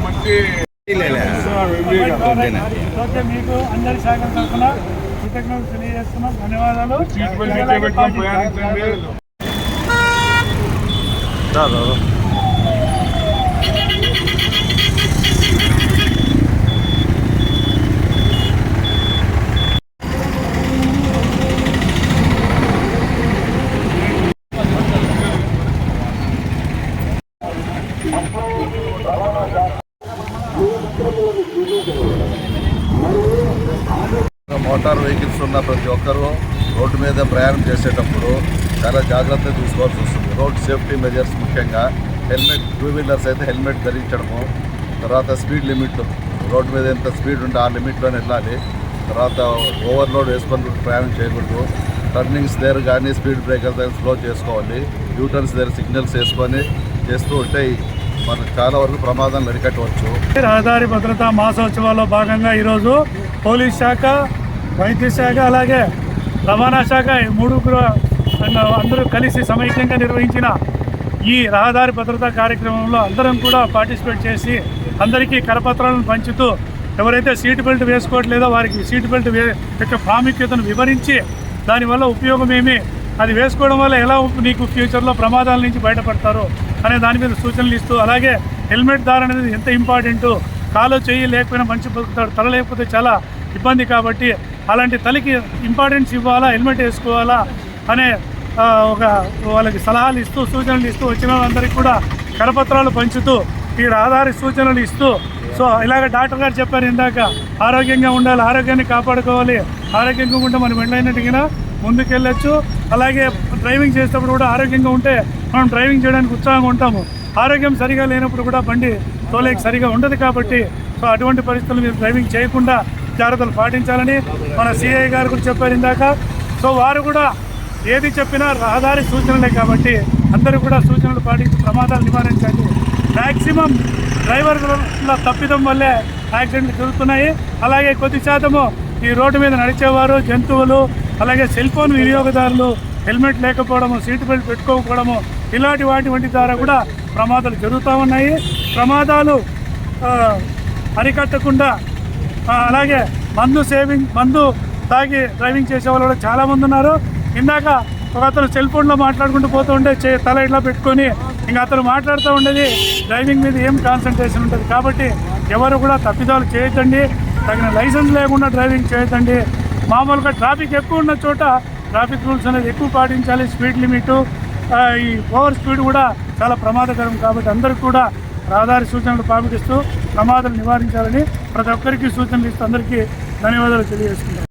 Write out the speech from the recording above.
మంచి మీకు అందరి శాఖ తరఫున కృతజ్ఞతలు తెలియజేస్తున్నాం. ధన్యవాదాలు. మోటార్ వెహికల్స్ ఉన్న ప్రతి ఒక్కరూ రోడ్డు మీద ప్రయాణం చేసేటప్పుడు చాలా జాగ్రత్తగా తీసుకోవాల్సి వస్తుంది. రోడ్ సేఫ్టీ మెజర్స్ ముఖ్యంగా హెల్మెట్, టూ వీలర్స్ అయితే హెల్మెట్ ధరించడము, తర్వాత స్పీడ్ లిమిట్, రోడ్డు మీద ఎంత స్పీడ్ ఉంటే ఆ లిమిట్లోనే వెళ్ళాలి. తర్వాత ఓవర్లోడ్ వేసుకొని ప్రయాణం చేయకూడదు. టర్నింగ్స్ దగ్గర కానీ స్పీడ్ బ్రేకర్స్ దగ్గర స్లో చేసుకోవాలి. యూటర్న్స్ దగ్గర సిగ్నల్స్ వేసుకొని చేస్తూ ఉంటే మనకు చాలా వరకు ప్రమాదాలు అరికట్టవచ్చు. రహదారి భద్రతా మాసోత్సవాల్లో భాగంగా ఈరోజు పోలీస్ శాఖ, వైద్య శాఖ, అలాగే రవాణా శాఖ మూడుగురు అందరూ కలిసి సమైక్యంగా నిర్వహించిన ఈ రహదారి భద్రతా కార్యక్రమంలో అందరం కూడా పార్టిసిపేట్ చేసి అందరికీ కరపత్రాలను పంచుతూ ఎవరైతే సీట్ బెల్ట్ వేసుకోవట్లేదో వారికి సీట్ బెల్ట్ యొక్క ప్రాముఖ్యతను వివరించి దానివల్ల ఉపయోగం ఏమి, అది వేసుకోవడం వల్ల ఎలా నీకు ఫ్యూచర్లో ప్రమాదాల నుంచి బయటపడతారు అనే దాని మీద సూచనలు ఇస్తూ, అలాగే హెల్మెట్ ధారణ అనేది ఎంత ఇంపార్టెంటో, కాలు చెయ్యి లేకపోయినా మంచి బతుకుతాడు, తల లేకపోతే చాలా ఇబ్బంది కాబట్టి అలాంటి తలకి ఇంపార్టెన్స్ ఇవ్వాలా, హెల్మెట్ వేసుకోవాలా అనే వాళ్ళకి సలహాలు ఇస్తూ సూచనలు ఇస్తూ వచ్చిన వాళ్ళందరికీ కూడా కరపత్రాలు పంచుతూ ఈ రహదారి సూచనలు ఇస్తూ, సో ఇలాగ డాక్టర్ గారు చెప్పారు ఇందాక, ఆరోగ్యంగా ఉండాలి, ఆరోగ్యాన్ని కాపాడుకోవాలి, ఆరోగ్యంగా ఉంటే మనం వెళ్ళైనట్టుగా ముందుకెళ్ళచ్చు. అలాగే డ్రైవింగ్ చేసేటప్పుడు కూడా ఆరోగ్యంగా ఉంటే మనం డ్రైవింగ్ చేయడానికి ఉత్సాహంగా ఉంటాము. ఆరోగ్యం సరిగా లేనప్పుడు కూడా బండి తోలేకి సరిగా ఉండదు కాబట్టి సో అటువంటి పరిస్థితులు మీరు డ్రైవింగ్ చేయకుండా జాగ్రత్తలు పాటించాలని మన సిఐ గారు కూడా చెప్పారు ఇందాక. సో వారు కూడా ఏది చెప్పినా రహదారి సూచనలే కాబట్టి అందరూ కూడా సూచనలు పాటించి ప్రమాదాలు నివారించాలి. మ్యాక్సిమం డ్రైవర్ల తప్పిదం వల్లే యాక్సిడెంట్లు జరుగుతున్నాయి. అలాగే కొద్ది శాతము ఈ రోడ్డు మీద నడిచేవారు, జంతువులు, అలాగే సెల్ ఫోన్ వినియోగదారులు హెల్మెట్ లేకపోవడము, సీట్ బెల్ట్ పెట్టుకోకపోవడము, ఇలాంటి వాటి ద్వారా కూడా ప్రమాదాలు జరుగుతూ ఉన్నాయి. ప్రమాదాలు అరికట్టకుండా అలాగే మందు తాగి డ్రైవింగ్ చేసే వాళ్ళు కూడా చాలామంది ఉన్నారు. ఇందాక ఒక అతను సెల్ ఫోన్లో మాట్లాడుకుంటూ పోతూ ఉంటే తల ఇట్లా పెట్టుకొని ఇంకా అతను మాట్లాడుతూ ఉండేది డ్రైవింగ్ మీద ఏం కాన్సన్ట్రేషన్ ఉంటుంది. కాబట్టి ఎవరు కూడా తప్పిదాలు చేయొద్దండి, తగిన లైసెన్స్ లేకుండా డ్రైవింగ్ చేయొద్దండి. మామూలుగా ట్రాఫిక్ ఎక్కువ ఉన్న చోట ట్రాఫిక్ రూల్స్ అనేది ఎక్కువ పాటించాలి. స్పీడ్ లిమిట్, ఈ ఓవర్ స్పీడ్ కూడా చాలా ప్రమాదకరం కాబట్టి అందరికీ కూడా రహదారి సూచనలు పాటిస్తూ ప్రమాదాలు నివారించాలని ప్రతి ఒక్కరికి సూచనలు ఇస్తూ అందరికీ ధన్యవాదాలు తెలియజేసుకుంటారు.